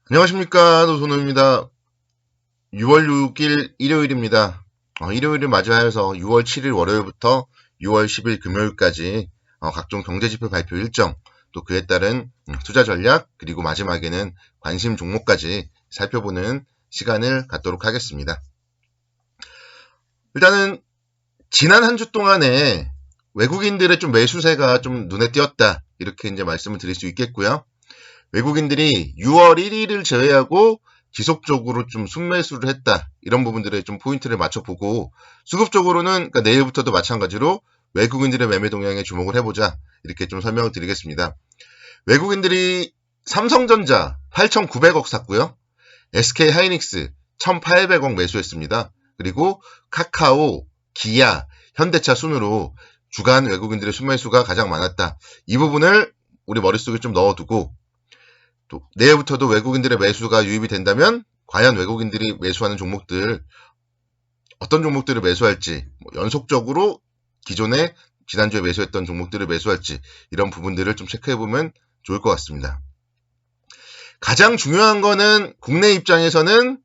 안녕하십니까, 노선호입니다. 6월 6일 일요일입니다. 일요일을 맞이하여서 6월 7일 월요일부터 6월 10일 금요일까지 각종 경제지표 발표 일정, 또 그에 따른 투자 전략, 그리고 마지막에는 관심 종목까지 살펴보는 시간을 갖도록 하겠습니다. 일단은 지난 한 주 동안에 외국인들의 좀 매수세가 좀 눈에 띄었다, 이렇게 이제 말씀을 드릴 수 있겠고요. 외국인들이 6월 1일을 제외하고 지속적으로 좀 순매수를 했다, 이런 부분들에 좀 포인트를 맞춰보고, 수급적으로는 그러니까 내일부터도 마찬가지로 외국인들의 매매 동향에 주목을 해보자, 이렇게 좀 설명을 드리겠습니다. 외국인들이 삼성전자 8,900억 샀고요. SK하이닉스 1,800억 매수했습니다. 그리고 카카오, 기아, 현대차 순으로 주간 외국인들의 순매수가 가장 많았다. 이 부분을 우리 머릿속에 좀 넣어두고, 또 내일부터도 외국인들의 매수가 유입이 된다면 과연 외국인들이 매수하는 종목들, 어떤 종목들을 매수할지, 연속적으로 기존에 지난주에 매수했던 종목들을 매수할지, 이런 부분들을 좀 체크해보면 좋을 것 같습니다. 가장 중요한 거는 국내 입장에서는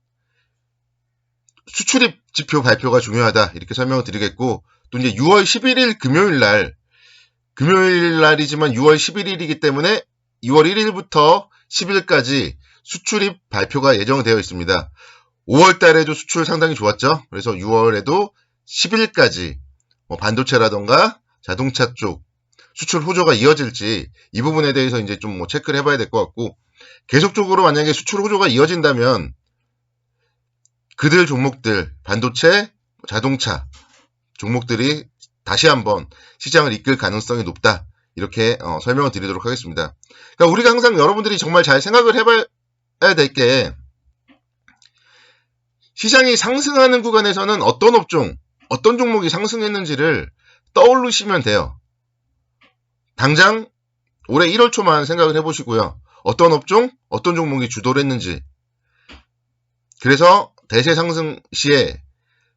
수출입 지표 발표가 중요하다, 이렇게 설명을 드리겠고, 또 이제 6월 11일 금요일 날이지만 6월 11일이기 때문에 6월 1일부터 10일까지 수출입 발표가 예정되어 있습니다. 5월 달에도 수출 상당히 좋았죠. 그래서 6월에도 10일까지 반도체라던가 자동차 쪽 수출 호조가 이어질지, 이 부분에 대해서 이제 좀 체크를 해봐야 될 것 같고, 계속적으로 만약에 수출 호조가 이어진다면 그들 종목들, 반도체, 자동차 종목들이 다시 한번 시장을 이끌 가능성이 높다, 이렇게 설명을 드리도록 하겠습니다. 그러니까 우리가 항상 여러분들이 정말 잘 생각을 해봐야 될 게, 시장이 상승하는 구간에서는 어떤 업종, 어떤 종목이 상승했는지를 떠올리시면 돼요. 당장 올해 1월 초만 생각을 해보시고요. 어떤 업종, 어떤 종목이 주도를 했는지. 그래서 대세 상승 시에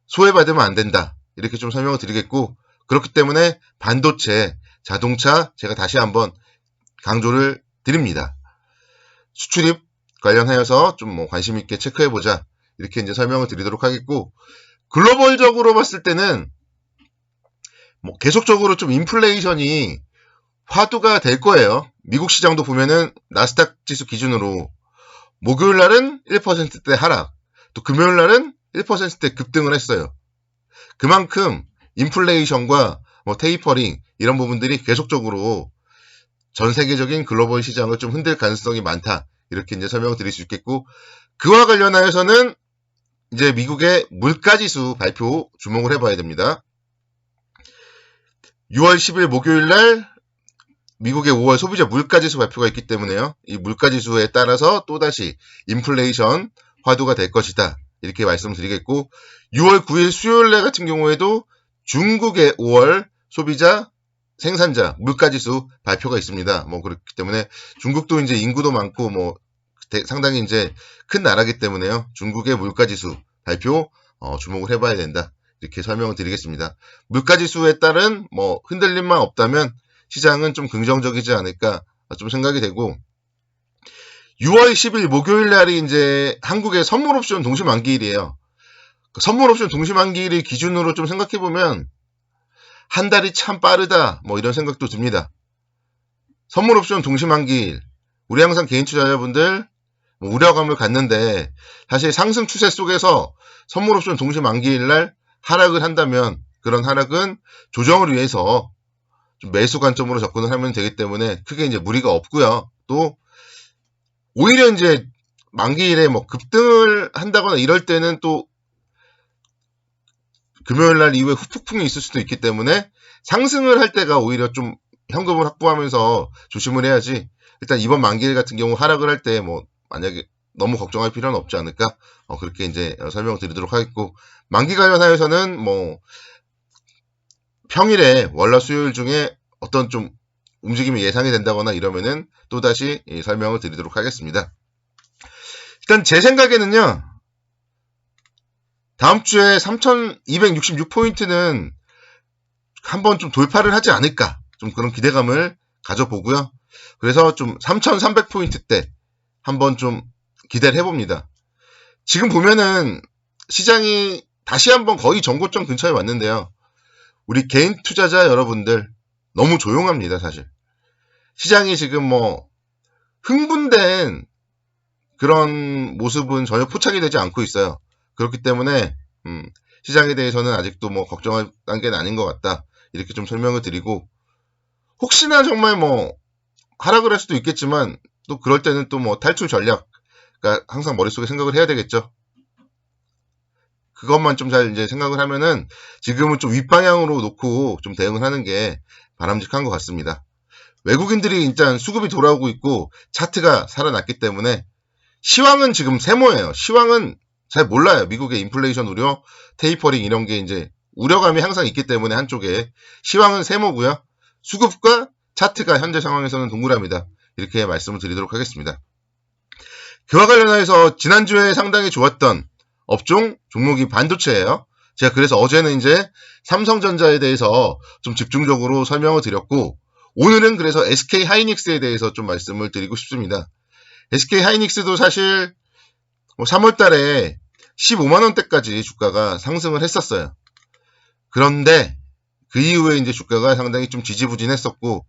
소외받으면 안 된다, 이렇게 좀 설명을 드리겠고, 그렇기 때문에 반도체, 자동차 제가 다시 한번 강조를 드립니다. 수출입 관련하여서 좀 관심 있게 체크해보자, 이렇게 이제 설명을 드리도록 하겠고, 글로벌적으로 봤을 때는 계속적으로 좀 인플레이션이 화두가 될 거예요. 미국 시장도 보면은 나스닥 지수 기준으로 목요일 날은 1%대 하락, 또 금요일 날은 1%대 급등을 했어요. 그만큼 인플레이션과 테이퍼링, 이런 부분들이 계속적으로 전 세계적인 글로벌 시장을 좀 흔들 가능성이 많다, 이렇게 이제 설명을 드릴 수 있겠고, 그와 관련하여서는 이제 미국의 물가지수 발표 주목을 해봐야 됩니다. 6월 10일 목요일 날 미국의 5월 소비자 물가지수 발표가 있기 때문에요. 이 물가지수에 따라서 또다시 인플레이션 화두가 될 것이다, 이렇게 말씀드리겠고, 6월 9일 수요일 날 같은 경우에도 중국의 5월 소비자 생산자 물가지수 발표가 있습니다. 그렇기 때문에 중국도 이제 인구도 많고 상당히 이제 큰 나라기 때문에요. 중국의 물가지수 발표 주목을 해봐야 된다, 이렇게 설명을 드리겠습니다. 물가지수에 따른 흔들림만 없다면 시장은 좀 긍정적이지 않을까 좀 생각이 되고, 6월 10일 목요일 날이 이제 한국의 선물옵션 동시만기일이에요. 선물옵션 동시만기일을 기준으로 좀 생각해보면 한 달이 참 빠르다, 이런 생각도 듭니다. 선물옵션 동시만기일, 우리 항상 개인 투자자분들 우려감을 갖는데, 사실 상승 추세 속에서 선물옵션 동시만기일 날 하락을 한다면 그런 하락은 조정을 위해서 좀 매수 관점으로 접근을 하면 되기 때문에 크게 이제 무리가 없고요. 또 오히려 이제 만기일에 급등을 한다거나 이럴 때는 또 금요일 날 이후에 후폭풍이 있을 수도 있기 때문에 상승을 할 때가 오히려 좀 현금을 확보하면서 조심을 해야지, 일단 이번 만기일 같은 경우 하락을 할 때 만약에 너무 걱정할 필요는 없지 않을까, 그렇게 이제 설명을 드리도록 하겠고, 만기 관련하여서는 평일에 월화 수요일 중에 어떤 좀 움직임이 예상이 된다거나 이러면은 또다시 설명을 드리도록 하겠습니다. 일단 제 생각에는요, 다음 주에 3,266포인트는 한번 좀 돌파를 하지 않을까, 좀 그런 기대감을 가져보고요. 그래서 좀 3,300포인트 때 한번 좀 기대를 해봅니다. 지금 보면은 시장이 다시 한번 거의 전고점 근처에 왔는데요. 우리 개인 투자자 여러분들 너무 조용합니다, 사실. 시장이 지금 뭐 흥분된 그런 모습은 전혀 포착이 되지 않고 있어요. 그렇기 때문에 시장에 대해서는 아직도 뭐 걱정할 단계는 아닌 것 같다. 이렇게 좀 설명을 드리고, 혹시나 정말 뭐 하락을 할 수도 있겠지만 또 그럴 때는 또 뭐 탈출 전략, 그러니까 항상 머릿속에 생각을 해야 되겠죠. 그것만 좀 잘 이제 생각을 하면은 지금은 좀 윗방향으로 놓고 좀 대응을 하는 게 바람직한 것 같습니다. 외국인들이 일단 수급이 돌아오고 있고 차트가 살아났기 때문에 시황은 지금 세모예요. 시황은 잘 몰라요. 미국의 인플레이션 우려, 테이퍼링 이런 게 이제 우려감이 항상 있기 때문에 한쪽에 시황은 세모고요. 수급과 차트가 현재 상황에서는 동그라미다. 이렇게 말씀을 드리도록 하겠습니다. 그와 관련해서 지난주에 상당히 좋았던 업종 종목이 반도체예요. 제가 그래서 어제는 이제 삼성전자에 대해서 좀 집중적으로 설명을 드렸고, 오늘은 그래서 SK 하이닉스에 대해서 좀 말씀을 드리고 싶습니다. SK 하이닉스도 사실 3월 달에 15만 원대까지 주가가 상승을 했었어요. 그런데 그 이후에 이제 주가가 상당히 좀 지지부진했었고,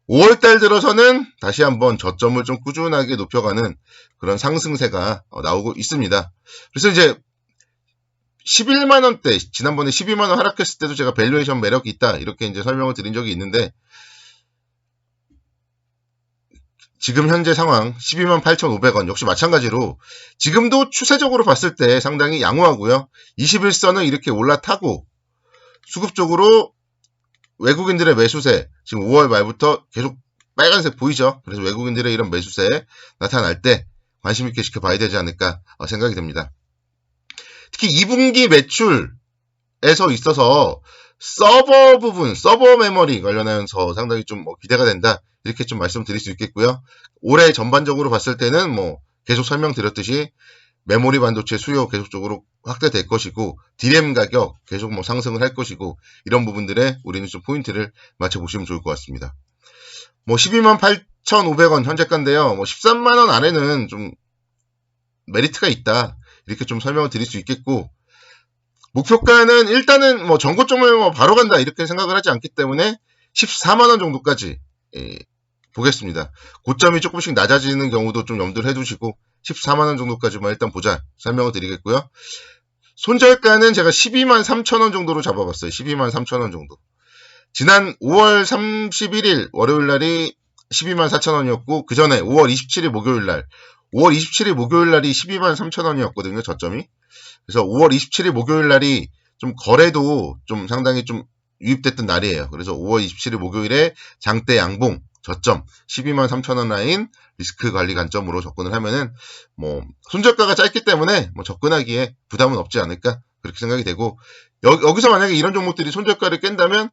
5월 달 들어서는 다시 한번 저점을 좀 꾸준하게 높여가는 그런 상승세가 나오고 있습니다. 그래서 이제 11만 원대, 지난번에 12만 원 하락했을 때도 제가 밸류에이션 매력이 있다 이렇게 이제 설명을 드린 적이 있는데, 지금 현재 상황 12만 8,500원 역시 마찬가지로 지금도 추세적으로 봤을 때 상당히 양호하고요. 21선을 이렇게 올라타고 수급적으로 외국인들의 매수세, 지금 5월 말부터 계속 빨간색 보이죠? 그래서 외국인들의 이런 매수세 나타날 때 관심 있게 지켜봐야 되지 않을까 생각이 됩니다. 특히 2분기 매출에서 있어서 서버 부분, 서버 메모리 관련해서 상당히 좀 기대가 된다. 이렇게 좀 말씀드릴 수 있겠고요. 올해 전반적으로 봤을 때는 뭐 계속 설명드렸듯이 메모리 반도체 수요 계속적으로 확대될 것이고, DRAM 가격 계속 뭐 상승을 할 것이고, 이런 부분들에 우리는 좀 포인트를 맞춰보시면 좋을 것 같습니다. 뭐 12만 8,500원 현재가인데요. 뭐 13만 원 안에는 좀 메리트가 있다. 이렇게 좀 설명을 드릴 수 있겠고, 목표가는 일단은 뭐 전고점을 뭐 바로 간다 이렇게 생각을 하지 않기 때문에 14만 원 정도까지 보겠습니다. 고점이 조금씩 낮아지는 경우도 좀 염두를 해두시고 14만 원 정도까지만 일단 보자 설명을 드리겠고요. 손절가는 제가 12만 3천 원 정도로 잡아봤어요. 12만 3천 원 정도. 지난 5월 31일 월요일 날이 12만 4천 원이었고, 그 전에 5월 27일 목요일 날, 5월 27일 목요일 날이 12만 3천 원이었거든요, 저점이. 그래서 5월 27일 목요일 날이 좀 거래도 좀 상당히 좀 유입됐던 날이에요. 그래서 5월 27일 목요일에 장대 양봉 저점 12만 3천 원 라인 리스크 관리 관점으로 접근을 하면은 뭐 손절가가 짧기 때문에 뭐 접근하기에 부담은 없지 않을까 그렇게 생각이 되고, 여기서 만약에 이런 종목들이 손절가를 깬다면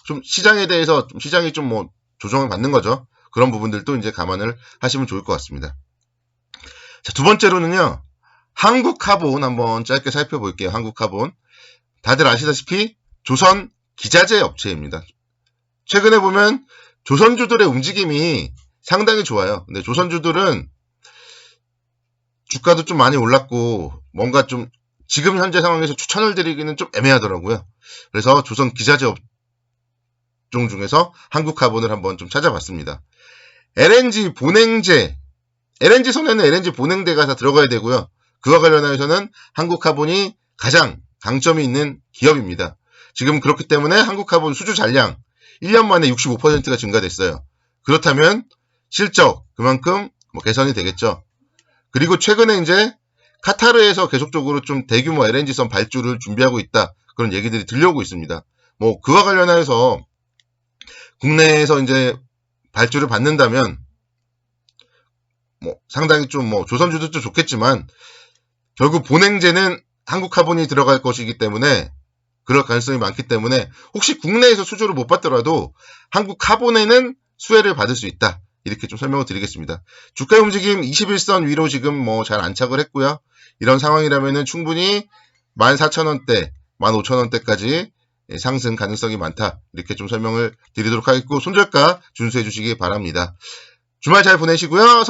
좀 시장에 대해서 좀 시장이 좀 뭐 조정을 받는 거죠. 그런 부분들도 이제 감안을 하시면 좋을 것 같습니다. 자, 두 번째로는요, 한국카본 한번 짧게 살펴볼게요. 한국카본. 다들 아시다시피 조선 기자재 업체입니다. 최근에 보면 조선주들의 움직임이 상당히 좋아요. 근데 조선주들은 주가도 좀 많이 올랐고 뭔가 좀 지금 현재 상황에서 추천을 드리기는 좀 애매하더라고요. 그래서 조선 기자재 업종 중에서 한국카본을 한번 좀 찾아봤습니다. LNG 본행제, LNG 손에는 LNG 본행대가 다 들어가야 되고요. 그와 관련해서는 한국카본이 가장 강점이 있는 기업입니다. 지금 그렇기 때문에 한국카본 수주 잔량 1년 만에 65%가 증가됐어요. 그렇다면 실적 그만큼 뭐 개선이 되겠죠. 그리고 최근에 이제 카타르에서 계속적으로 좀 대규모 LNG선 발주를 준비하고 있다. 그런 얘기들이 들려오고 있습니다. 뭐 그와 관련해서 국내에서 이제 발주를 받는다면 뭐 상당히 좀 뭐 조선주들도 좋겠지만 결국 본행제는 한국카본이 들어갈 것이기 때문에 그럴 가능성이 많기 때문에 혹시 국내에서 수주를 못 받더라도 한국카본에는 수혜를 받을 수 있다. 이렇게 좀 설명을 드리겠습니다. 주가의 움직임 21선 위로 지금 뭐 잘 안착을 했고요. 이런 상황이라면은 충분히 14,000원대, 15,000원대까지 상승 가능성이 많다. 이렇게 좀 설명을 드리도록 하겠고, 손절가 준수해 주시기 바랍니다. 주말 잘 보내시고요.